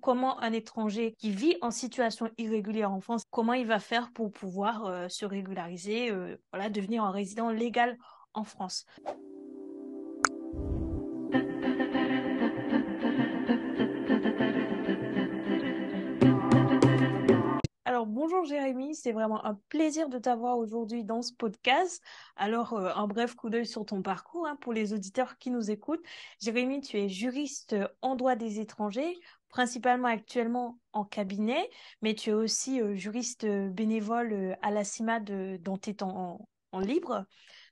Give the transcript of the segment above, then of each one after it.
comment un étranger qui vit en situation irrégulière en France, comment il va faire pour pouvoir se régulariser, voilà, devenir un résident légal en France. Alors bonjour Jérémy, c'est vraiment un plaisir de t'avoir aujourd'hui dans ce podcast. Alors un bref coup d'œil sur ton parcours pour les auditeurs qui nous écoutent. Jérémy, tu es juriste en droit des étrangers, principalement actuellement en cabinet, mais tu es aussi juriste bénévole à la CIMAD dans tes temps en libre.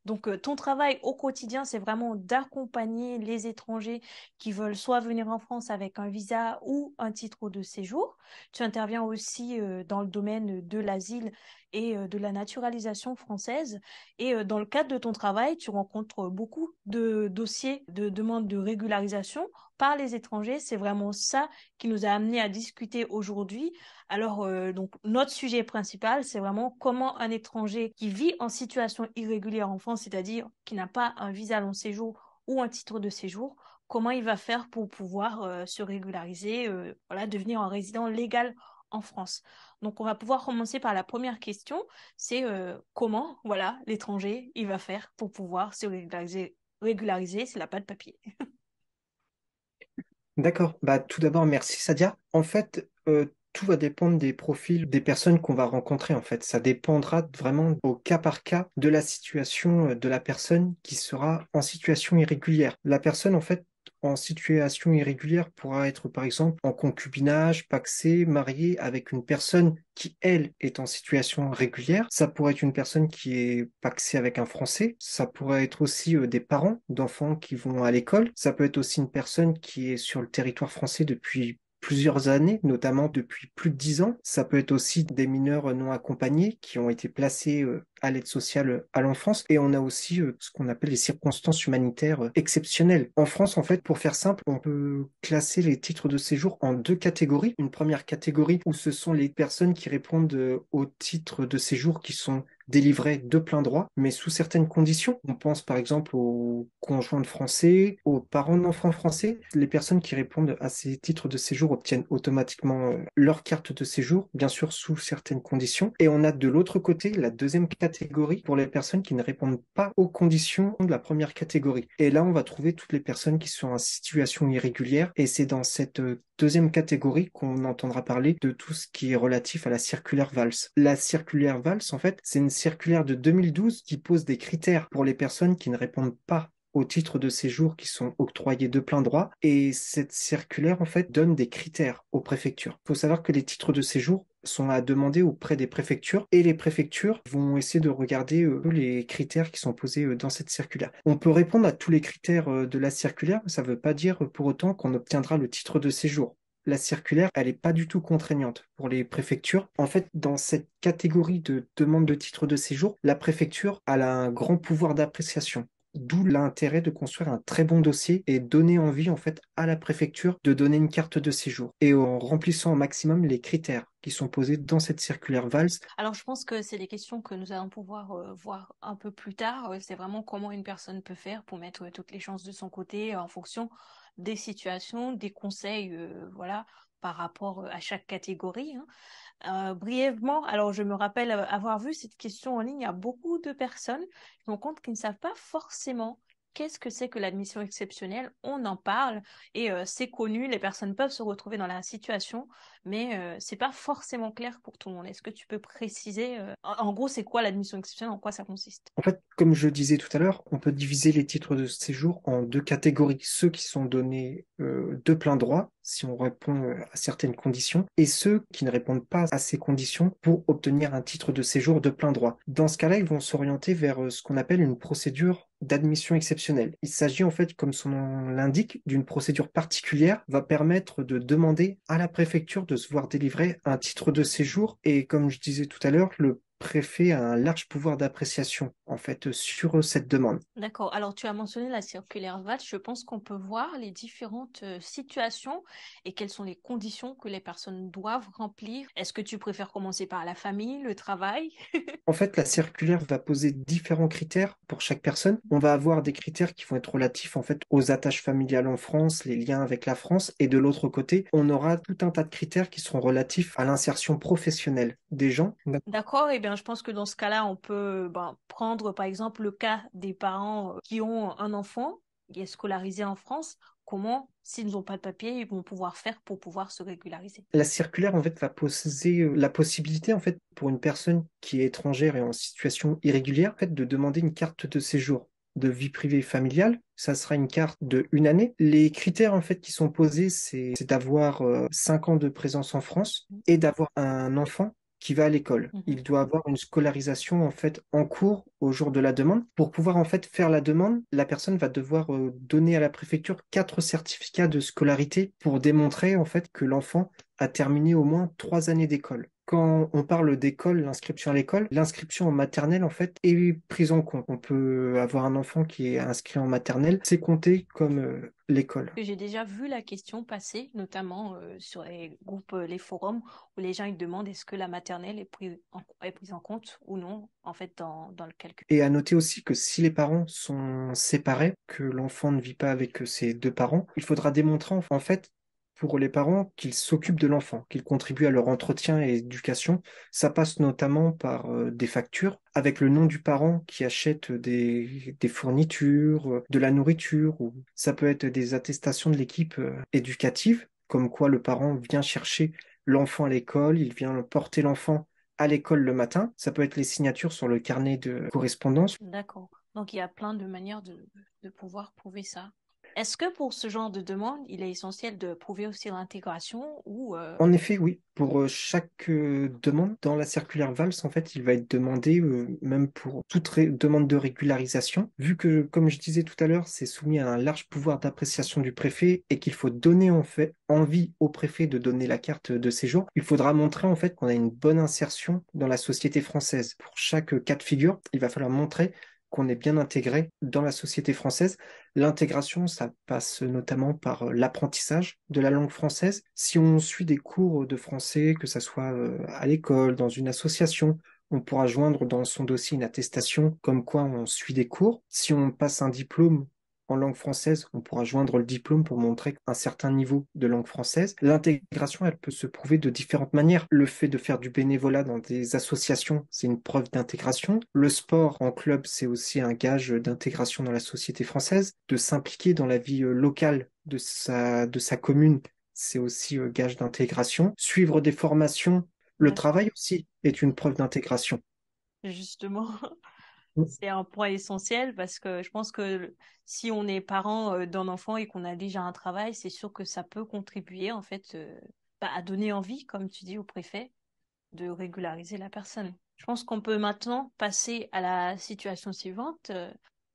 Donc, ton travail au quotidien, c'est vraiment d'accompagner les étrangers qui veulent soit venir en France avec un visa ou un titre de séjour. Tu interviens aussi dans le domaine de l'asile et de la naturalisation française. Et dans le cadre de ton travail, tu rencontres beaucoup de dossiers de demande de régularisation par les étrangers. C'est vraiment ça qui nous a amené à discuter aujourd'hui. Alors, donc, notre sujet principal, c'est vraiment comment un étranger qui vit en situation irrégulière en France, c'est-à-dire qui n'a pas un visa long séjour ou un titre de séjour, comment il va faire pour pouvoir se régulariser, voilà, devenir un résident légal en France. Donc, on va pouvoir commencer par la première question, c'est comment, voilà, l'étranger, il va faire pour pouvoir se régulariser s'il n'a pas de papier. D'accord. Bah, tout d'abord, merci Sadia. En fait, tout va dépendre des profils des personnes qu'on va rencontrer. En fait, ça dépendra vraiment au cas par cas de la situation de la personne qui sera en situation irrégulière. La personne, en fait, en situation irrégulière pourra être, par exemple, en concubinage, pacsée, mariée avec une personne qui, elle, est en situation régulière. Ça pourrait être une personne qui est pacsée avec un Français. Ça pourrait être aussi des parents d'enfants qui vont à l'école. Ça peut être aussi une personne qui est sur le territoire français depuis plusieurs années, notamment depuis plus de 10 ans. Ça peut être aussi des mineurs non accompagnés qui ont été placés à l'aide sociale à l'enfance. Et on a aussi ce qu'on appelle les circonstances humanitaires exceptionnelles. En France, en fait, pour faire simple, on peut classer les titres de séjour en deux catégories. Une première catégorie où ce sont les personnes qui répondent aux titres de séjour qui sont délivrés de plein droit, mais sous certaines conditions. On pense par exemple aux conjoints de Français, aux parents d'enfants français. Les personnes qui répondent à ces titres de séjour obtiennent automatiquement leur carte de séjour, bien sûr sous certaines conditions. Et on a de l'autre côté la deuxième catégorie pour les personnes qui ne répondent pas aux conditions de la première catégorie. Et là, on va trouver toutes les personnes qui sont en situation irrégulière. Et c'est dans cette deuxième catégorie qu'on entendra parler de tout ce qui est relatif à la circulaire Valls. La circulaire Valls, en fait, c'est une circulaire de 2012 qui pose des critères pour les personnes qui ne répondent pas aux titres de séjour qui sont octroyés de plein droit. Et cette circulaire, en fait, donne des critères aux préfectures. Il faut savoir que les titres de séjour sont à demander auprès des préfectures et les préfectures vont essayer de regarder les critères qui sont posés dans cette circulaire. On peut répondre à tous les critères de la circulaire, mais ça ne veut pas dire pour autant qu'on obtiendra le titre de séjour. La circulaire, elle n'est pas du tout contraignante pour les préfectures. En fait, dans cette catégorie de demande de titre de séjour, la préfecture elle a un grand pouvoir d'appréciation. D'où l'intérêt de construire un très bon dossier et donner envie en fait à la préfecture de donner une carte de séjour et en remplissant au maximum les critères qui sont posés dans cette circulaire Valls. Alors, je pense que c'est des questions que nous allons pouvoir voir un peu plus tard. C'est vraiment comment une personne peut faire pour mettre toutes les chances de son côté en fonction des situations, des conseils, voilà, par rapport à chaque catégorie. Brièvement, alors je me rappelle avoir vu cette question en ligne, il y a beaucoup de personnes qui me compte qu'ils ne savent pas forcément qu'est-ce que c'est que l'admission exceptionnelle. On en parle et c'est connu, les personnes peuvent se retrouver dans la situation, mais c'est pas forcément clair pour tout le monde. Est-ce que tu peux préciser, en gros, c'est quoi l'admission exceptionnelle, en quoi ça consiste? En fait, comme je disais tout à l'heure, on peut diviser les titres de séjour en deux catégories. Ceux qui sont donnés de plein droit, si on répond à certaines conditions, et ceux qui ne répondent pas à ces conditions pour obtenir un titre de séjour de plein droit. Dans ce cas-là, ils vont s'orienter vers ce qu'on appelle une procédure d'admission exceptionnelle. Il s'agit en fait, comme son nom l'indique, d'une procédure particulière, va permettre de demander à la préfecture de se voir délivrer un titre de séjour. Et comme je disais tout à l'heure, le préfet a un large pouvoir d'appréciation, en fait, sur cette demande. D'accord. Alors, tu as mentionné la circulaire VAT. Je pense qu'on peut voir les différentes situations et quelles sont les conditions que les personnes doivent remplir. Est-ce que tu préfères commencer par la famille, le travail? En fait, la circulaire va poser différents critères pour chaque personne. On va avoir des critères qui vont être relatifs en fait aux attaches familiales en France, les liens avec la France, et de l'autre côté, on aura tout un tas de critères qui seront relatifs à l'insertion professionnelle des gens. D'accord. Eh bien, je pense que dans ce cas-là, on peut prendre par exemple le cas des parents qui ont un enfant qui est scolarisé en France. Comment, s'ils n'ont pas de papier, ils vont pouvoir faire pour pouvoir se régulariser? La circulaire en fait va poser la possibilité en fait pour une personne qui est étrangère et en situation irrégulière en fait de demander une carte de séjour de vie privée et familiale. Ça sera une carte de une année. Les critères en fait qui sont posés, c'est d'avoir 5 ans de présence en France et d'avoir un enfant qui va à l'école. Mhm. Il doit avoir une scolarisation en fait en cours au jour de la demande. Pour pouvoir en fait faire la demande, la personne va devoir donner à la préfecture 4 certificats de scolarité pour démontrer en fait que l'enfant a terminé au moins 3 années d'école. Quand on parle d'école, l'inscription à l'école, l'inscription en maternelle, en fait, est prise en compte. On peut avoir un enfant qui est inscrit en maternelle, c'est compté comme l'école. Que j'ai déjà vu la question passer, notamment sur les groupes, les forums, où les gens ils demandent est-ce que la maternelle est prise en compte ou non, en fait, dans le calcul. Et à noter aussi que si les parents sont séparés, que l'enfant ne vit pas avec ses deux parents, il faudra démontrer en fait pour les parents qu'ils s'occupent de l'enfant, qu'ils contribuent à leur entretien et éducation. Ça passe notamment par des factures avec le nom du parent qui achète des fournitures, de la nourriture, ou ça peut être des attestations de l'équipe éducative, comme quoi le parent vient chercher l'enfant à l'école, il vient porter l'enfant à l'école le matin. Ça peut être les signatures sur le carnet de correspondance. D'accord. Donc, il y a plein de manières de pouvoir prouver ça. Est-ce que pour ce genre de demande, il est essentiel de prouver aussi l'intégration ou En effet, oui, pour chaque demande dans la circulaire VALS, en fait, il va être demandé, même pour toute demande de régularisation, vu que, comme je disais tout à l'heure, c'est soumis à un large pouvoir d'appréciation du préfet et qu'il faut donner en fait envie au préfet de donner la carte de séjour, il faudra montrer en fait qu'on a une bonne insertion dans la société française. Pour chaque cas de figure, il va falloir montrer qu'on est bien intégré dans la société française. L'intégration, ça passe notamment par l'apprentissage de la langue française. Si on suit des cours de français, que ça soit à l'école, dans une association, on pourra joindre dans son dossier une attestation comme quoi on suit des cours. Si on passe un diplôme en langue française, on pourra joindre le diplôme pour montrer un certain niveau de langue française. L'intégration, elle peut se prouver de différentes manières. Le fait de faire du bénévolat dans des associations, c'est une preuve d'intégration. Le sport en club, c'est aussi un gage d'intégration dans la société française. De s'impliquer dans la vie locale de sa commune, c'est aussi gage d'intégration. Suivre des formations, le d'accord, travail aussi est une preuve d'intégration. justement, c'est un point essentiel parce que je pense que si on est parent d'un enfant et qu'on a déjà un travail, c'est sûr que ça peut contribuer en fait à donner envie, comme tu dis, au préfet de régulariser la personne. Je pense qu'on peut maintenant passer à la situation suivante.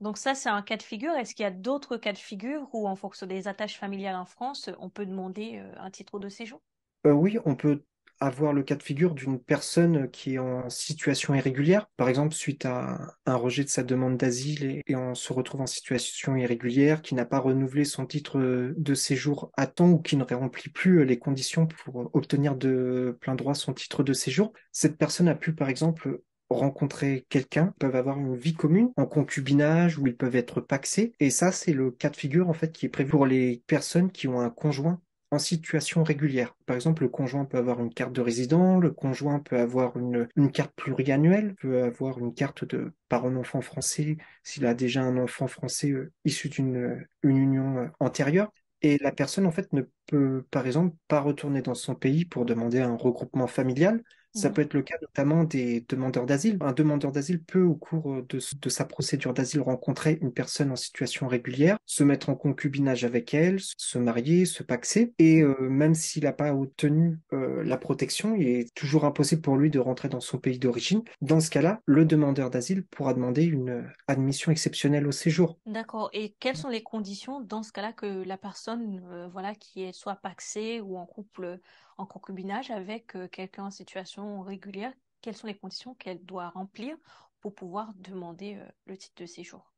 Donc ça, c'est un cas de figure. Est-ce qu'il y a d'autres cas de figure où, en fonction des attaches familiales en France, on peut demander un titre de séjour? Oui, on peut avoir le cas de figure d'une personne qui est en situation irrégulière, par exemple suite à un rejet de sa demande d'asile et on se retrouve en situation irrégulière, qui n'a pas renouvelé son titre de séjour à temps ou qui ne remplit plus les conditions pour obtenir de plein droit son titre de séjour. Cette personne a pu, par exemple, rencontrer quelqu'un, peuvent avoir une vie commune en concubinage ou ils peuvent être pacsés. Et ça, c'est le cas de figure en fait qui est prévu pour les personnes qui ont un conjoint en situation régulière. Par exemple, le conjoint peut avoir une carte de résident, le conjoint peut avoir une carte pluriannuelle, peut avoir une carte de parent-enfant français s'il a déjà un enfant français issu d'une union antérieure. Et la personne, en fait, ne peut, par exemple, pas retourner dans son pays pour demander un regroupement familial. Ça Mhm. peut être le cas notamment des demandeurs d'asile. Un demandeur d'asile peut, au cours de sa procédure d'asile, rencontrer une personne en situation régulière, se mettre en concubinage avec elle, se marier, se paxer. Et même s'il n'a pas obtenu la protection, il est toujours impossible pour lui de rentrer dans son pays d'origine. Dans ce cas-là, le demandeur d'asile pourra demander une admission exceptionnelle au séjour. D'accord. Et quelles sont les conditions dans ce cas-là que la personne, voilà, qui est soit pacsée ou en couple, en concubinage avec quelqu'un en situation régulière, quelles sont les conditions qu'elle doit remplir pour pouvoir demander le titre de séjour?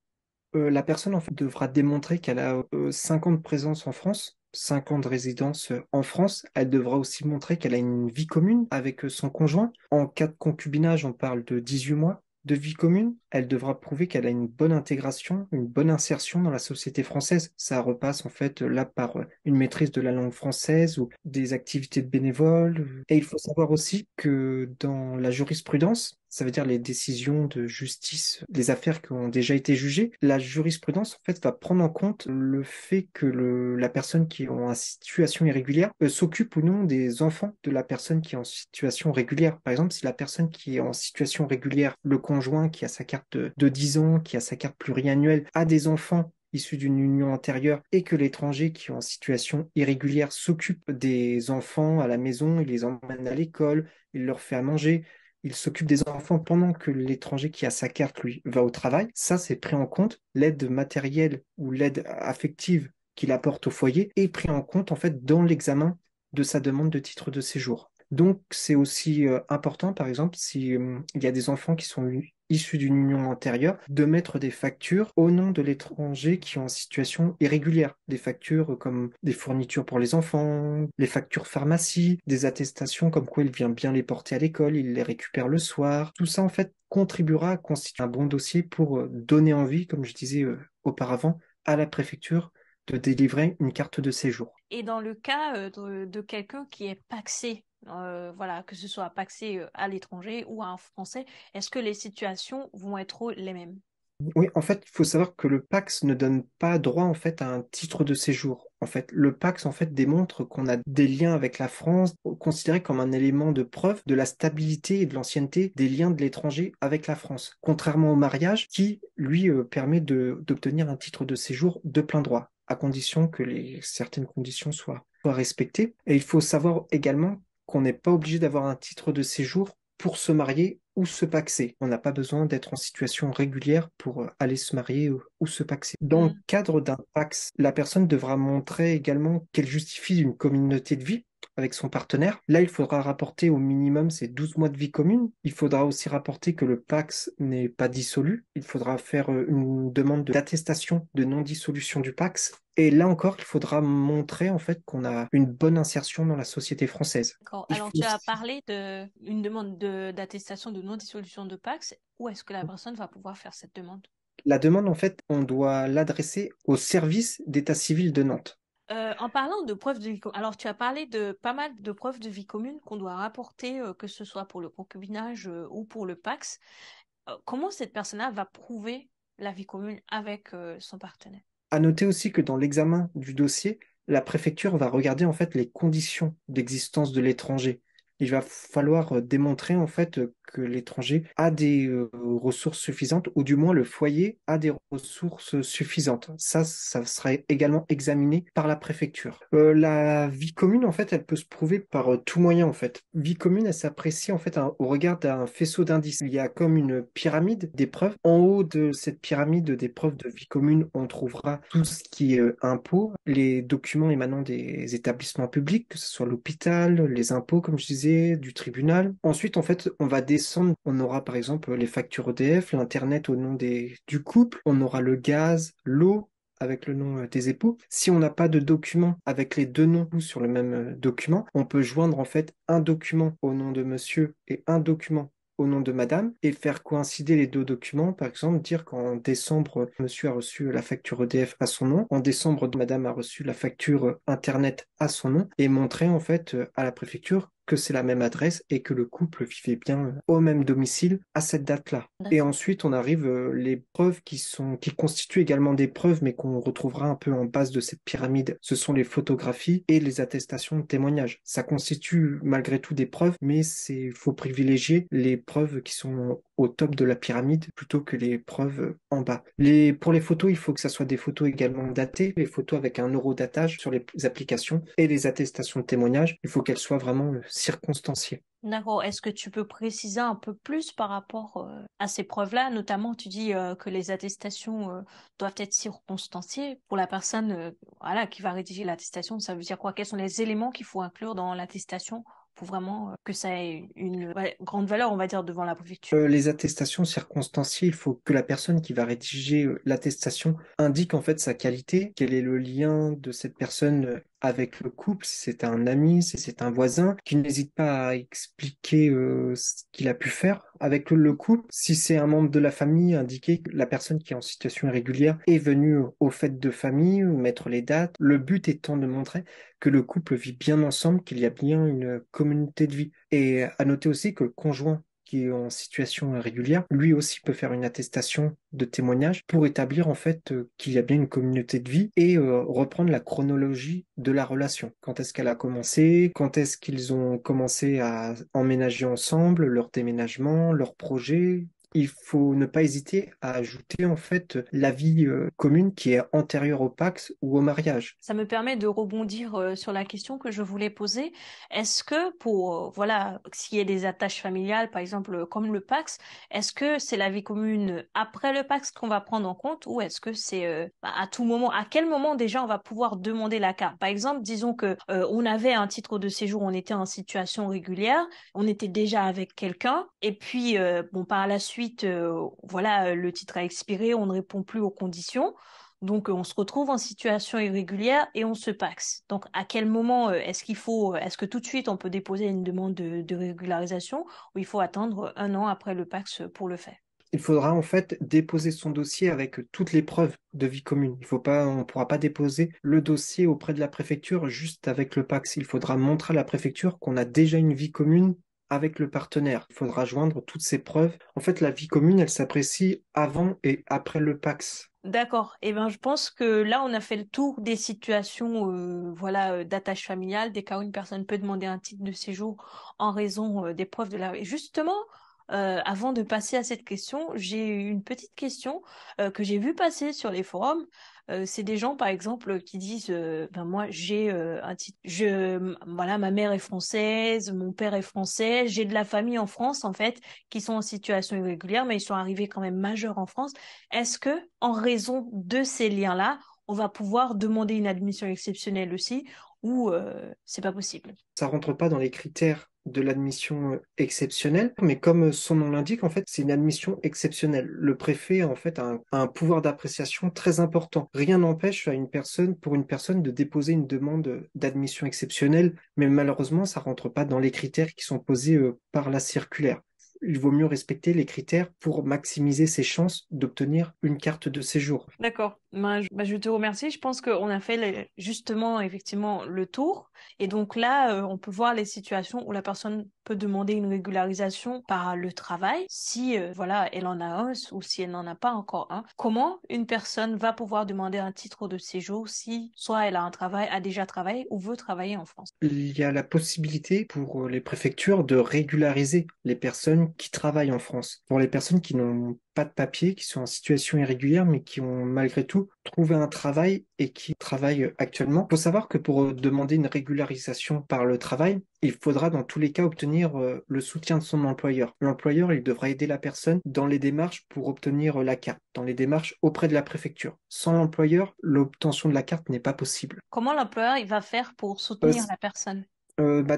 La personne en fait devra démontrer qu'elle a 5 ans de présence en France, 5 ans de résidence en France. Elle devra aussi montrer qu'elle a une vie commune avec son conjoint. En cas de concubinage, on parle de 18 mois de vie commune. Elle devra prouver qu'elle a une bonne intégration, une bonne insertion dans la société française. Ça repasse en fait là par une maîtrise de la langue française ou des activités de bénévoles. Et il faut savoir aussi que dans la jurisprudence, ça veut dire les décisions de justice, les affaires qui ont déjà été jugées. La jurisprudence, en fait, va prendre en compte le fait que la personne qui est en situation irrégulière s'occupe ou non des enfants de la personne qui est en situation régulière. Par exemple, si la personne qui est en situation régulière, le conjoint qui a sa carte de 10 ans, qui a sa carte pluriannuelle, a des enfants issus d'une union antérieure et que l'étranger qui est en situation irrégulière s'occupe des enfants à la maison, il les emmène à l'école, il leur fait à manger, il s'occupe des enfants pendant que l'étranger qui a sa carte, lui, va au travail. Ça, c'est pris en compte. L'aide matérielle ou l'aide affective qu'il apporte au foyer est pris en compte, en fait, dans l'examen de sa demande de titre de séjour. Donc, c'est aussi important, par exemple, si il y a des enfants qui sont issus d'une union antérieure, de mettre des factures au nom de l'étranger qui est en situation irrégulière. Des factures comme des fournitures pour les enfants, les factures pharmacie, des attestations comme quoi il vient bien les porter à l'école, il les récupère le soir. Tout ça, en fait, contribuera à constituer un bon dossier pour donner envie, comme je disais auparavant, à la préfecture de délivrer une carte de séjour. Et dans le cas de quelqu'un qui est pacsé, voilà, que ce soit pacsé à l'étranger ou à un Français, est-ce que les situations vont être les mêmes? Oui, en fait, il faut savoir que le PAX ne donne pas droit en fait à un titre de séjour. En fait, le PAX en fait démontre qu'on a des liens avec la France, considéré comme un élément de preuve de la stabilité et de l'ancienneté des liens de l'étranger avec la France, contrairement au mariage qui lui permet d'obtenir un titre de séjour de plein droit, à condition que certaines conditions soient respectées. Et il faut savoir également qu'on n'est pas obligé d'avoir un titre de séjour pour se marier ou se paxer. On n'a pas besoin d'être en situation régulière pour aller se marier ou se paxer. Dans le Hmm. cadre d'un pax, la personne devra montrer également qu'elle justifie d'une communauté de vie avec son partenaire. Là, il faudra rapporter au minimum ces 12 mois de vie commune. Il faudra aussi rapporter que le Pax n'est pas dissolu. Il faudra faire une demande d'attestation de non-dissolution du Pax. Et là encore, il faudra montrer en fait qu'on a une bonne insertion dans la société française. D'accord. Il Alors, faut tu as aussi parlé d'une demande d'attestation de non-dissolution de PACS. Où est-ce que la personne va pouvoir faire cette demande? la demande, en fait, on doit l'adresser au service d'état civil de Nantes. En parlant de preuves de vie commune, alors tu as parlé de pas mal de preuves de vie commune qu'on doit rapporter, que ce soit pour le concubinage ou pour le PACS. Comment cette personne-là va prouver la vie commune avec son partenaire? À noter aussi que dans l'examen du dossier, la préfecture va regarder en fait les conditions d'existence de l'étranger. Il va falloir démontrer en fait que l'étranger a des ressources suffisantes, ou du moins le foyer a des ressources suffisantes. Ça sera également examiné par la préfecture. La vie commune, en fait, elle peut se prouver par tout moyen, en fait. Vie commune, elle s'apprécie en fait au regard d'un faisceau d'indices. Il y a comme une pyramide d'épreuves. En haut de cette pyramide d'épreuves de vie commune, on trouvera tout ce qui est impôts, les documents émanant des établissements publics, que ce soit l'hôpital, les impôts, comme je disais, du tribunal. Ensuite, en fait, on va descendre. On aura par exemple les factures EDF, l'Internet au nom du couple. On aura le gaz, l'eau avec le nom des époux. Si on n'a pas de document avec les deux noms sur le même document, on peut joindre en fait un document au nom de monsieur et un document au nom de madame et faire coïncider les deux documents. Par exemple, dire qu'en décembre, monsieur a reçu la facture EDF à son nom, en décembre, madame a reçu la facture Internet à son nom et montrer en fait à la préfecture que c'est la même adresse et que le couple vivait bien au même domicile à cette date-là. Et D'accord. ensuite, on arrive les preuves qui constituent également des preuves, mais qu'on retrouvera un peu en base de cette pyramide. Ce sont les photographies et les attestations de témoignages. Ça constitue malgré tout des preuves, mais faut privilégier les preuves qui sont au top de la pyramide plutôt que les preuves en bas. Pour les photos, il faut que ça soit des photos également datées, les photos avec un eurodatage sur les applications et les attestations de témoignages. Il faut qu'elles soient vraiment circonstanciées. D'accord. Est-ce que tu peux préciser un peu plus par rapport à ces preuves-là? Notamment, tu dis que les attestations doivent être circonstanciées. Pour la personne voilà, qui va rédiger l'attestation, ça veut dire quoi? Quels sont les éléments qu'il faut inclure dans l'attestation pour vraiment que ça ait une grande valeur, on va dire, devant la préfecture. Les attestations circonstanciées, il faut que la personne qui va rédiger l'attestation indique en fait sa qualité, quel est le lien de cette personne avec le couple, si c'est un ami, si c'est un voisin, qu'il n'hésite pas à expliquer ce qu'il a pu faire avec le couple. Si c'est un membre de la famille, indiquer que la personne qui est en situation irrégulière est venue aux fêtes de famille, mettre les dates. Le but étant de montrer que le couple vit bien ensemble, qu'il y a bien une communauté de vie. Et à noter aussi que le conjoint qui est en situation irrégulière, lui aussi peut faire une attestation de témoignage pour établir en fait qu'il y a bien une communauté de vie et reprendre la chronologie de la relation. Quand est-ce qu'elle a commencé, quand est-ce qu'ils ont commencé à emménager ensemble, leur déménagement, leurs projets. Il faut ne pas hésiter à ajouter en fait la vie commune qui est antérieure au Pacs ou au mariage. Ça me permet de rebondir sur la question que je voulais poser. Est-ce que pour, voilà, s'il y a des attaches familiales, par exemple, comme le Pacs, est-ce que c'est la vie commune après le Pacs qu'on va prendre en compte ou est-ce que c'est à tout moment, à quel moment déjà on va pouvoir demander la carte? Par exemple, disons que on avait un titre de séjour, on était en situation régulière, on était déjà avec quelqu'un et puis bon par la suite, voilà, le titre a expiré, on ne répond plus aux conditions. Donc, on se retrouve en situation irrégulière et on se paxe. Donc, à quel moment est-ce que tout de suite on peut déposer une demande de régularisation ou il faut attendre un an après le paxe pour le faire? Il faudra en fait déposer son dossier avec toutes les preuves de vie commune. Il faut pas, on ne pourra pas déposer le dossier auprès de la préfecture juste avec le Pacs. Il faudra montrer à la préfecture qu'on a déjà une vie commune avec le partenaire. Il faudra joindre toutes ces preuves. En fait, la vie commune, elle s'apprécie avant et après le Pacs. D'accord. Eh ben, je pense que là, on a fait le tour des situations, voilà, d'attache familiale, des cas où une personne peut demander un titre de séjour en raison des preuves de la. Et justement, avant de passer à cette question, j'ai une petite question que j'ai vue passer sur les forums. C'est des gens, par exemple, qui disent, ben moi, j'ai un titre, voilà, ma mère est française, mon père est français, j'ai de la famille en France, en fait, qui sont en situation irrégulière, mais ils sont arrivés quand même majeurs en France. Est-ce que, en raison de ces liens-là, on va pouvoir demander une admission exceptionnelle aussi, ou c'est pas possible? Ça rentre pas dans les critères de l'admission exceptionnelle, mais comme son nom l'indique, en fait, c'est une admission exceptionnelle. Le préfet, en fait, a un pouvoir d'appréciation très important. Rien n'empêche à une personne, pour une personne, de déposer une demande d'admission exceptionnelle, mais malheureusement, ça rentre pas dans les critères qui sont posés par la circulaire. Il vaut mieux respecter les critères pour maximiser ses chances d'obtenir une carte de séjour. D'accord. Je te remercie. Je pense qu'on a fait justement, effectivement, le tour. Et donc là, on peut voir les situations où la personne peut demander une régularisation par le travail, si voilà, elle en a un ou si elle n'en a pas encore un. Comment une personne va pouvoir demander un titre de séjour si soit elle a un travail, a déjà travaillé ou veut travailler en France? Il y a la possibilité pour les préfectures de régulariser les personnes qui travaillent en France. Pour les personnes qui n'ont pas de papier, qui sont en situation irrégulière, mais qui ont malgré tout trouvé un travail et qui travaillent actuellement. Il faut savoir que pour demander une régularisation par le travail, il faudra dans tous les cas obtenir le soutien de son employeur. L'employeur, il devra aider la personne dans les démarches pour obtenir la carte, dans les démarches auprès de la préfecture. Sans l'employeur, l'obtention de la carte n'est pas possible. Comment l'employeur il va faire pour Euh, soutenir la personne?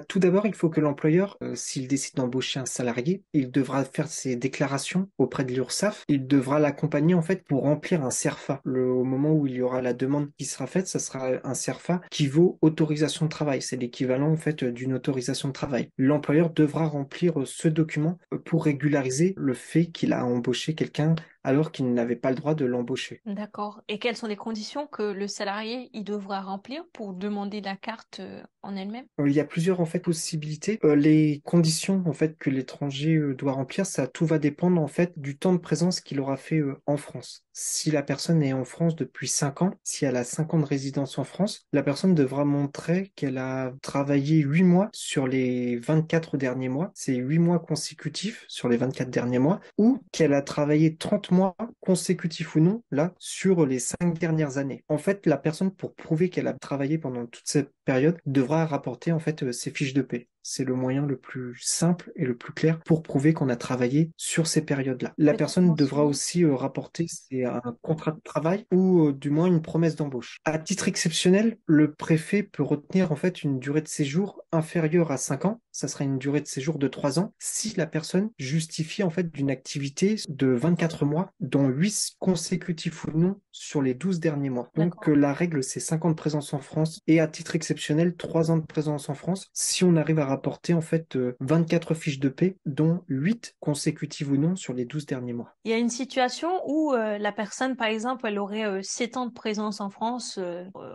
Tout d'abord, il faut que l'employeur, s'il décide d'embaucher un salarié, il devra faire ses déclarations auprès de l'URSSAF. Il devra l'accompagner en fait pour remplir un CERFA. Au moment où il y aura la demande qui sera faite, ça sera un CERFA qui vaut autorisation de travail. C'est l'équivalent en fait d'une autorisation de travail. L'employeur devra remplir ce document pour régulariser le fait qu'il a embauché quelqu'un alors qu'il n'avait pas le droit de l'embaucher. D'accord. Et quelles sont les conditions que le salarié il devra remplir pour demander la carte en elle-même? Il y a plusieurs en fait possibilités. Les conditions en fait que l'étranger doit remplir, ça tout va dépendre en fait du temps de présence qu'il aura fait en France. Si la personne est en France depuis 5 ans, si elle a 5 ans de résidence en France, la personne devra montrer qu'elle a travaillé 8 mois sur les 24 derniers mois. C'est 8 mois consécutifs sur les 24 derniers mois, ou qu'elle a travaillé 30 mois consécutifs ou non, là, sur les 5 dernières années. En fait, la personne, pour prouver qu'elle a travaillé pendant toute cette période, devra rapporter en fait ses fiches de paie. C'est le moyen le plus simple et le plus clair pour prouver qu'on a travaillé sur ces périodes-là. La Peut-être personne devra mentionner. aussi rapporter c'est un contrat de travail ou du moins une promesse d'embauche. À titre exceptionnel, le préfet peut retenir en fait une durée de séjour inférieure à 5 ans. Ça sera une durée de séjour de 3 ans si la personne justifie en fait d'une activité de 24 mois, dont 8 consécutifs ou non sur les 12 derniers mois. Donc D'accord. la règle, c'est 5 ans de présence en France et à titre exceptionnel, 3 ans de présence en France si on arrive à rapporter en fait 24 fiches de paie, dont 8 consécutives ou non sur les 12 derniers mois. Il y a une situation où la personne, par exemple, elle aurait 7 ans de présence en France,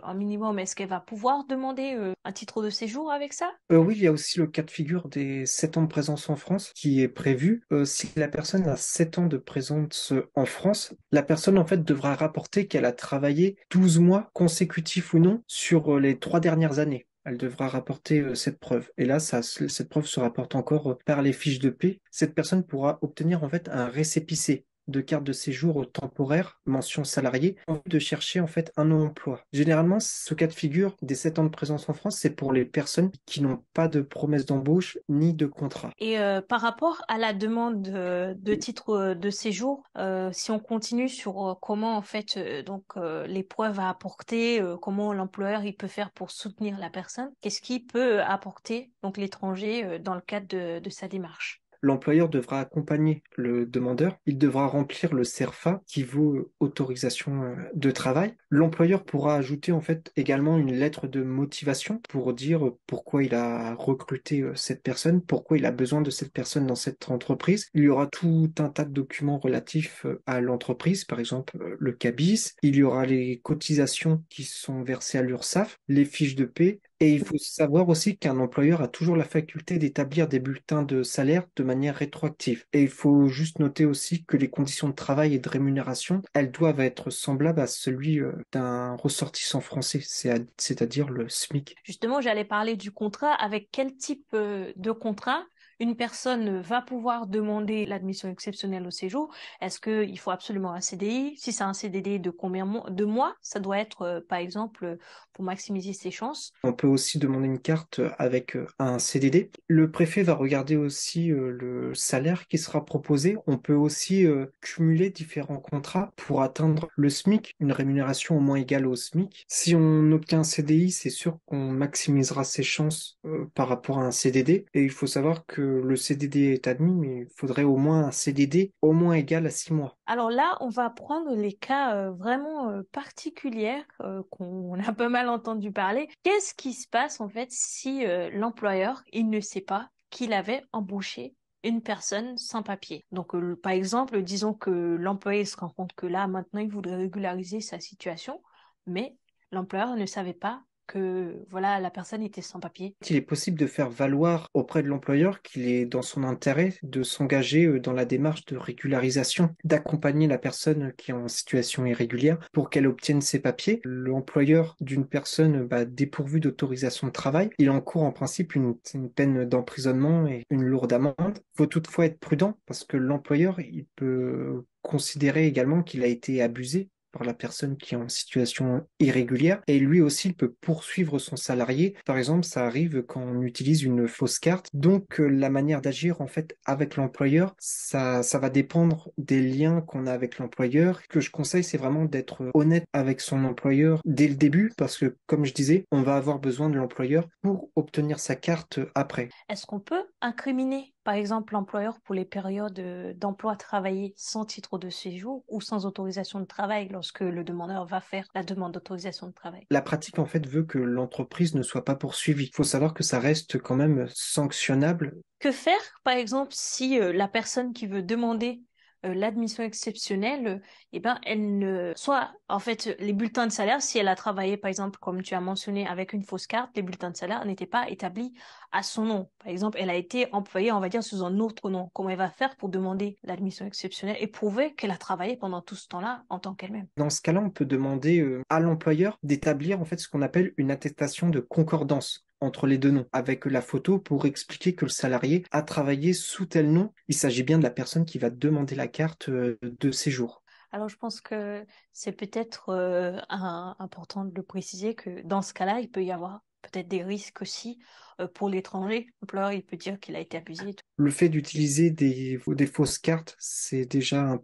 en minimum. Est-ce qu'elle va pouvoir demander un titre de séjour avec ça? Oui, il y a aussi le cas de figure des 7 ans de présence en France qui est prévu. Si la personne a 7 ans de présence en France, la personne en fait devra rapporter qu'elle a travaillé 12 mois consécutifs ou non sur les 3 dernières années. Elle devra rapporter cette preuve. Et là, cette preuve se rapporte encore par les fiches de paie. Cette personne pourra obtenir en fait un récépissé de carte de séjour temporaire, mention salarié, en vue de chercher en fait un emploi. Généralement, ce cas de figure des 7 ans de présence en France, c'est pour les personnes qui n'ont pas de promesse d'embauche ni de contrat. Et par rapport à la demande de titre de séjour, si on continue sur comment en fait les preuves à apporter, comment l'employeur il peut faire pour soutenir la personne, qu'est-ce qu'il peut apporter donc l'étranger dans le cadre de sa démarche? L'employeur devra accompagner le demandeur. Il devra remplir le CERFA qui vaut autorisation de travail. L'employeur pourra ajouter en fait également une lettre de motivation pour dire pourquoi il a recruté cette personne, pourquoi il a besoin de cette personne dans cette entreprise. Il y aura tout un tas de documents relatifs à l'entreprise, par exemple le CABIS. Il y aura les cotisations qui sont versées à l'URSSAF, les fiches de paie. Et il faut savoir aussi qu'un employeur a toujours la faculté d'établir des bulletins de salaire de manière rétroactive. Et il faut juste noter aussi que les conditions de travail et de rémunération, elles doivent être semblables à celui d'un ressortissant français, c'est-à-dire le SMIC. Justement, j'allais parler du contrat. Avec quel type de contrat une personne va pouvoir demander l'admission exceptionnelle au séjour? Est-ce qu'il faut absolument un CDI? Si c'est un CDD de de mois, ça doit être, par exemple, pour maximiser ses chances. On peut aussi demander une carte avec un CDD. Le préfet va regarder aussi le salaire qui sera proposé. On peut aussi cumuler différents contrats pour atteindre le SMIC, une rémunération au moins égale au SMIC. Si on obtient un CDI, c'est sûr qu'on maximisera ses chances par rapport à un CDD. Et il faut savoir que le CDD est admis, mais il faudrait au moins un CDD au moins égal à 6 mois. Alors là, on va prendre les cas vraiment particuliers qu'on a pas mal entendu parler. Qu'est-ce qui se passe en fait si l'employeur, il ne sait pas qu'il avait embauché une personne sans papier? Donc, par exemple, disons que l'employé se rend compte que là, maintenant, il voudrait régulariser sa situation, mais l'employeur ne savait pas que voilà, la personne était sans papier. Il est possible de faire valoir auprès de l'employeur qu'il est dans son intérêt de s'engager dans la démarche de régularisation, d'accompagner la personne qui est en situation irrégulière pour qu'elle obtienne ses papiers. L'employeur d'une personne dépourvue d'autorisation de travail, il encourt en principe une peine d'emprisonnement et une lourde amende. Il faut toutefois être prudent parce que l'employeur, il peut considérer également qu'il a été abusé par la personne qui est en situation irrégulière et lui aussi il peut poursuivre son salarié. Par exemple, ça arrive quand on utilise une fausse carte. Donc la manière d'agir en fait avec l'employeur, ça va dépendre des liens qu'on a avec l'employeur. Ce que je conseille, c'est vraiment d'être honnête avec son employeur dès le début parce que comme je disais, on va avoir besoin de l'employeur pour obtenir sa carte après. Est-ce qu'on peut incriminer, par exemple, l'employeur pour les périodes d'emploi travaillé sans titre de séjour ou sans autorisation de travail lorsque le demandeur va faire la demande d'autorisation de travail? La pratique en fait veut que l'entreprise ne soit pas poursuivie. Il faut savoir que ça reste quand même sanctionnable. Que faire, par exemple, si la personne qui veut demander l'admission exceptionnelle, eh ben, elle ne... Soit, en fait, les bulletins de salaire, si elle a travaillé, par exemple, comme tu as mentionné, avec une fausse carte, les bulletins de salaire n'étaient pas établis à son nom. Par exemple, elle a été employée, on va dire, sous un autre nom. Comment elle va faire pour demander l'admission exceptionnelle et prouver qu'elle a travaillé pendant tout ce temps-là en tant qu'elle-même? Dans ce cas-là, on peut demander à l'employeur d'établir en fait ce qu'on appelle une attestation de concordance entre les deux noms, avec la photo pour expliquer que le salarié a travaillé sous tel nom. Il s'agit bien de la personne qui va demander la carte de séjour. Alors, je pense que c'est peut-être important de le préciser que dans ce cas-là, il peut y avoir peut-être des risques aussi pour l'étranger. Donc là, il peut dire qu'il a été abusé. Le fait d'utiliser des fausses cartes, c'est déjà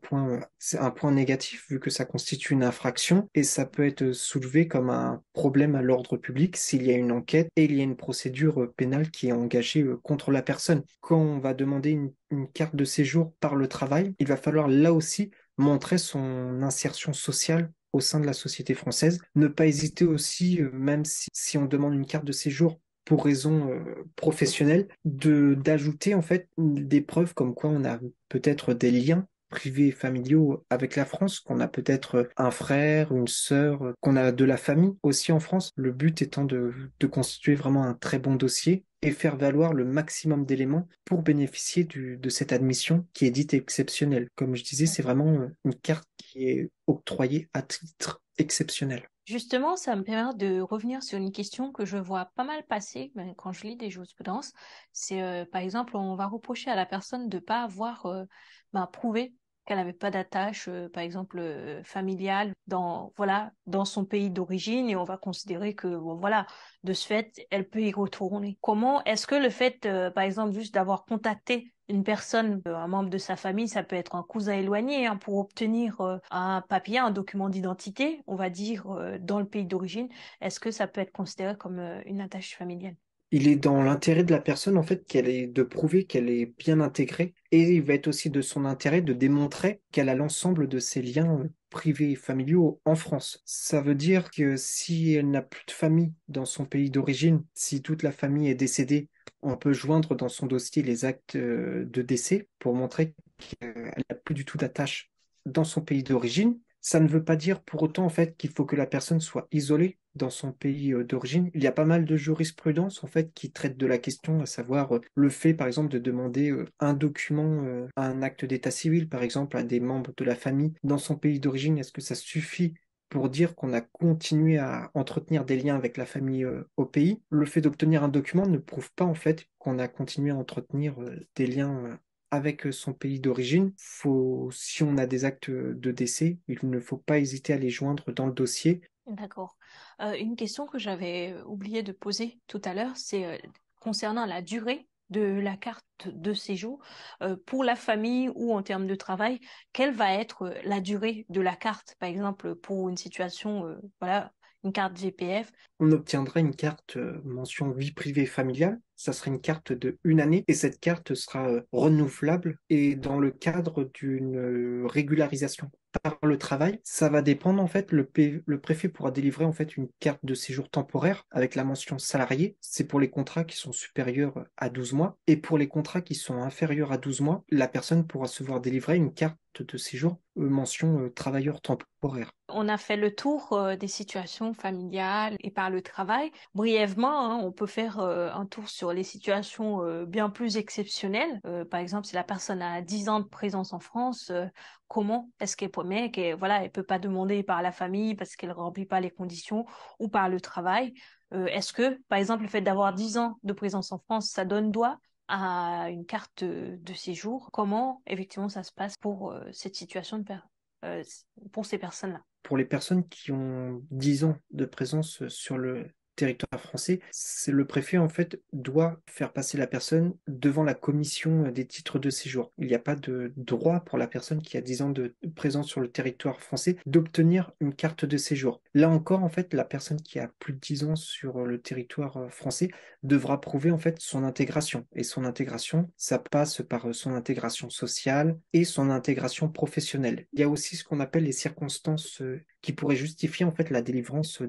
c'est un point négatif vu que ça constitue une infraction et ça peut être soulevé comme un problème à l'ordre public s'il y a une enquête et il y a une procédure pénale qui est engagée contre la personne. Quand on va demander une carte de séjour par le travail, il va falloir là aussi montrer son insertion sociale au sein de la société française. Ne pas hésiter aussi, même si on demande une carte de séjour pour raison professionnelle, d'ajouter en fait des preuves comme quoi on a peut-être des liens privés et familiaux avec la France, qu'on a peut-être un frère, une sœur, qu'on a de la famille aussi en France. Le but étant de constituer vraiment un très bon dossier et faire valoir le maximum d'éléments pour bénéficier de cette admission qui est dite exceptionnelle. Comme je disais, c'est vraiment une carte qui est octroyée à titre exceptionnel. Justement, ça me permet de revenir sur une question que je vois pas mal passer quand je lis des jurisprudences. C'est, par exemple, on va reprocher à la personne de ne pas avoir prouvé qu'elle n'avait pas d'attache, par exemple, familiale dans son pays d'origine, et on va considérer que, bon, voilà, de ce fait, elle peut y retourner. Comment est-ce que le fait, par exemple, juste d'avoir contacté une personne, un membre de sa famille, ça peut être un cousin éloigné, hein, pour obtenir un papier, un document d'identité, on va dire, dans le pays d'origine, est-ce que ça peut être considéré comme une attache familiale? Il est dans l'intérêt de la personne, en fait, de prouver qu'elle est bien intégrée. Et il va être aussi de son intérêt de démontrer qu'elle a l'ensemble de ses liens privés et familiaux en France. Ça veut dire que si elle n'a plus de famille dans son pays d'origine, si toute la famille est décédée, on peut joindre dans son dossier les actes de décès pour montrer qu'elle n'a plus du tout d'attache dans son pays d'origine. Ça ne veut pas dire pour autant en fait qu'il faut que la personne soit isolée dans son pays d'origine. Il y a pas mal de jurisprudence en fait qui traite de la question, à savoir le fait par exemple de demander un document, un acte d'état civil par exemple à des membres de la famille dans son pays d'origine. Est-ce que ça suffit pour dire qu'on a continué à entretenir des liens avec la famille au pays? Le fait d'obtenir un document ne prouve pas en fait qu'on a continué à entretenir des liens avec son pays d'origine. Si on a des actes de décès, il ne faut pas hésiter à les joindre dans le dossier. D'accord. Une question que j'avais oublié de poser tout à l'heure, c'est concernant la durée de la carte de séjour pour la famille ou en termes de travail. Quelle va être la durée de la carte, par exemple, pour une situation, voilà, une carte VPF? On obtiendra une carte mention vie privée familiale. Ça sera une carte de une année et cette carte sera renouvelable et dans le cadre d'une régularisation par le travail. Ça va dépendre en fait, le préfet pourra délivrer en fait une carte de séjour temporaire avec la mention salarié. C'est pour les contrats qui sont supérieurs à 12 mois et pour les contrats qui sont inférieurs à 12 mois, la personne pourra se voir délivrer une carte de séjour mention travailleur temporaire. On a fait le tour des situations familiales et par le travail. Brièvement, hein, on peut faire un tour sur les situations bien plus exceptionnelles. Par exemple, si la personne a 10 ans de présence en France, comment est-ce qu'elle promet qu'elle voilà, elle peut pas demander par la famille parce qu'elle remplit pas les conditions ou par le travail. Est-ce que, par exemple, le fait d'avoir 10 ans de présence en France, ça donne droit à une carte de séjour? Comment, effectivement, ça se passe pour cette situation euh, pour ces personnes-là? Pour les personnes qui ont 10 ans de présence sur le territoire français, c'est le préfet en fait doit faire passer la personne devant la commission des titres de séjour. Il n'y a pas de droit pour la personne qui a 10 ans de présence sur le territoire français d'obtenir une carte de séjour. Là encore en fait la personne qui a plus de 10 ans sur le territoire français devra prouver en fait son intégration et son intégration ça passe par son intégration sociale et son intégration professionnelle. Il y a aussi ce qu'on appelle les circonstances qui pourraient justifier en fait la délivrance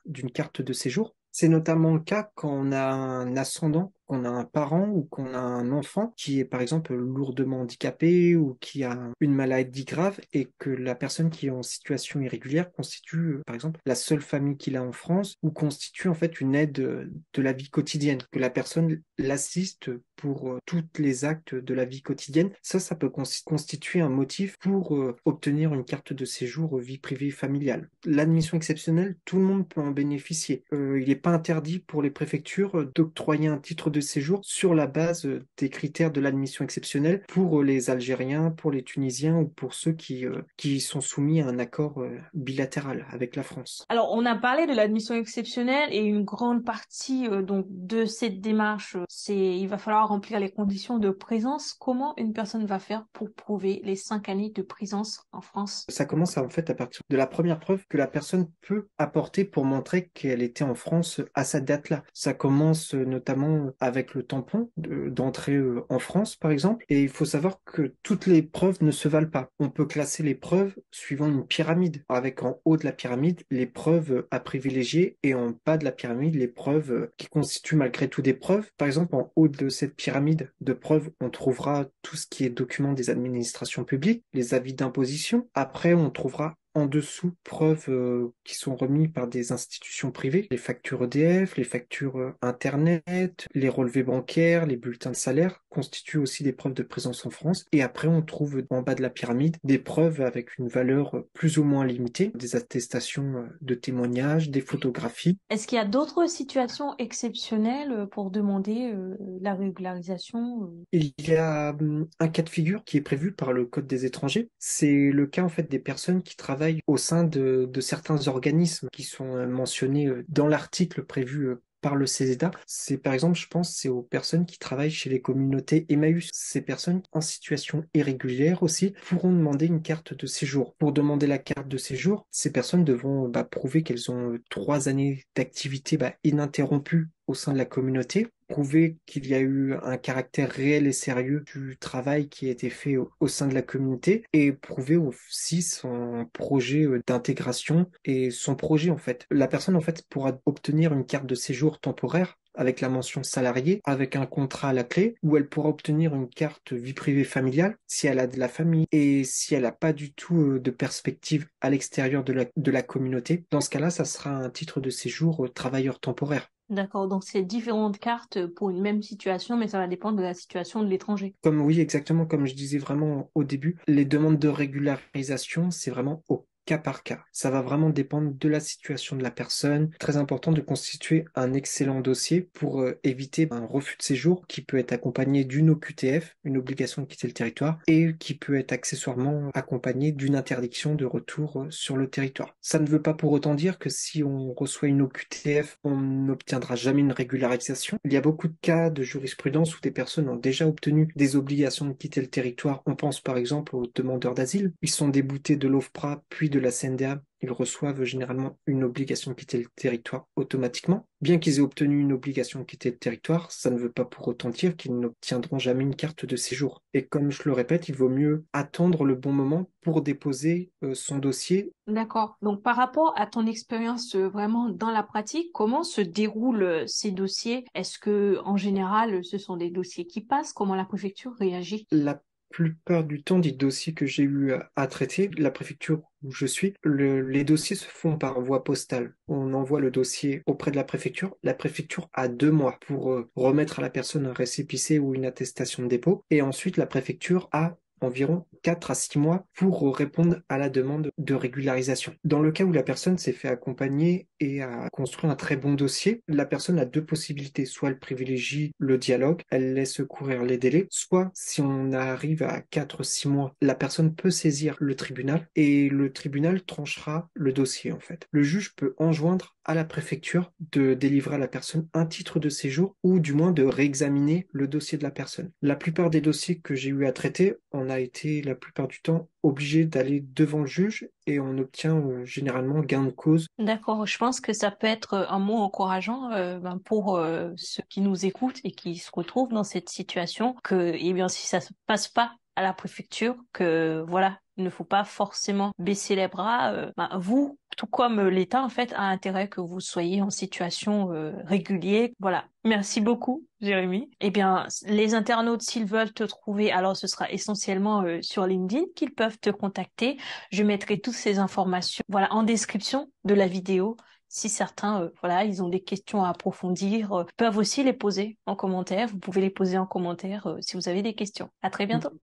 d'une carte de séjour. C'est notamment le cas quand on a un ascendant, qu'on a un parent ou qu'on a un enfant qui est par exemple lourdement handicapé ou qui a une maladie grave et que la personne qui est en situation irrégulière constitue par exemple la seule famille qu'il a en France ou constitue en fait une aide de la vie quotidienne, que la personne l'assiste pour tous les actes de la vie quotidienne. Ça peut constituer un motif pour obtenir une carte de séjour vie privée familiale. L'admission exceptionnelle, tout le monde peut en bénéficier. Il n'est pas interdit pour les préfectures d'octroyer un titre de séjour sur la base des critères de l'admission exceptionnelle pour les Algériens, pour les Tunisiens ou pour ceux qui sont soumis à un accord bilatéral avec la France. Alors, on a parlé de l'admission exceptionnelle et une grande partie donc de cette démarche, il va falloir remplir les conditions de présence. Comment une personne va faire pour prouver les 5 années de présence en France? Ça commence en fait à partir de la première preuve que la personne peut apporter pour montrer qu'elle était en France à cette date-là. Ça commence notamment avec le tampon d'entrée en France, par exemple. Et il faut savoir que toutes les preuves ne se valent pas. On peut classer les preuves suivant une pyramide, avec en haut de la pyramide les preuves à privilégier et en bas de la pyramide les preuves qui constituent malgré tout des preuves. Par exemple, en haut de cette pyramide de preuves, on trouvera tout ce qui est documents des administrations publiques, les avis d'imposition. Après, on trouvera en dessous preuves qui sont remises par des institutions privées, les factures EDF, les factures Internet, les relevés bancaires, les bulletins de salaire constituent aussi des preuves de présence en France. Et après, on trouve en bas de la pyramide des preuves avec une valeur plus ou moins limitée, des attestations de témoignages, des photographies. Est-ce qu'il y a d'autres situations exceptionnelles pour demander la régularisation? Il y a un cas de figure qui est prévu par le Code des étrangers. C'est le cas en fait des personnes qui travaillent au sein de certains organismes qui sont mentionnés dans l'article prévu par le CESEDA. C'est par exemple, je pense, c'est aux personnes qui travaillent chez les communautés Emmaüs. Ces personnes en situation irrégulière aussi pourront demander une carte de séjour. Pour demander la carte de séjour, ces personnes devront prouver qu'elles ont 3 années d'activité ininterrompue au sein de la communauté, prouver qu'il y a eu un caractère réel et sérieux du travail qui a été fait au sein de la communauté et prouver aussi son projet d'intégration et son projet en fait. La personne en fait pourra obtenir une carte de séjour temporaire avec la mention salarié, avec un contrat à la clé, où elle pourra obtenir une carte vie privée familiale si elle a de la famille et si elle n'a pas du tout de perspective à l'extérieur de la communauté. Dans ce cas-là, ça sera un titre de séjour travailleur temporaire. D'accord, donc c'est différentes cartes pour une même situation, mais ça va dépendre de la situation de l'étranger. Comme oui, exactement comme je disais vraiment au début, les demandes de régularisation, c'est vraiment au cas par cas. Ça va vraiment dépendre de la situation de la personne. Très important de constituer un excellent dossier pour éviter un refus de séjour qui peut être accompagné d'une OQTF, une obligation de quitter le territoire, et qui peut être accessoirement accompagné d'une interdiction de retour sur le territoire. Ça ne veut pas pour autant dire que si on reçoit une OQTF, on n'obtiendra jamais une régularisation. Il y a beaucoup de cas de jurisprudence où des personnes ont déjà obtenu des obligations de quitter le territoire. On pense par exemple aux demandeurs d'asile. Ils sont déboutés de l'OFPRA puis de la CNDA. Ils reçoivent généralement une obligation de quitter le territoire automatiquement. Bien qu'ils aient obtenu une obligation de quitter le territoire, ça ne veut pas pour autant dire qu'ils n'obtiendront jamais une carte de séjour. Et comme je le répète, il vaut mieux attendre le bon moment pour déposer son dossier. D'accord. Donc, par rapport à ton expérience vraiment dans la pratique, comment se déroulent ces dossiers? Est-ce que, en général, ce sont des dossiers qui passent? Comment la préfecture réagit? La plupart du temps des dossiers que j'ai eu à traiter, la préfecture où je suis, les dossiers se font par voie postale. On envoie le dossier auprès de la préfecture. La préfecture a 2 mois pour remettre à la personne un récépissé ou une attestation de dépôt. Et ensuite, la préfecture a environ 4 à 6 mois pour répondre à la demande de régularisation. Dans le cas où la personne s'est fait accompagner et a construit un très bon dossier, la personne a 2 possibilités. Soit elle privilégie le dialogue, elle laisse courir les délais, soit si on arrive à 4 6 mois, la personne peut saisir le tribunal et le tribunal tranchera le dossier en fait. Le juge peut enjoindre à la préfecture de délivrer à la personne un titre de séjour ou du moins de réexaminer le dossier de la personne. La plupart des dossiers que j'ai eu à traiter, on a été la plupart du temps obligé d'aller devant le juge et on obtient généralement gain de cause. D'accord. Je pense que ça peut être un mot encourageant pour ceux qui nous écoutent et qui se retrouvent dans cette situation que, eh bien, si ça se passe pas à la préfecture, que voilà, il ne faut pas forcément baisser les bras. Vous, tout comme l'État, en fait, a intérêt que vous soyez en situation régulière. Voilà. Merci beaucoup, Jérémy. Eh bien, les internautes, s'ils veulent te trouver, alors ce sera essentiellement sur LinkedIn qu'ils peuvent te contacter. Je mettrai toutes ces informations, voilà, en description de la vidéo. Si certains, voilà, ils ont des questions à approfondir, peuvent aussi les poser en commentaire. Vous pouvez les poser en commentaire si vous avez des questions. À très bientôt.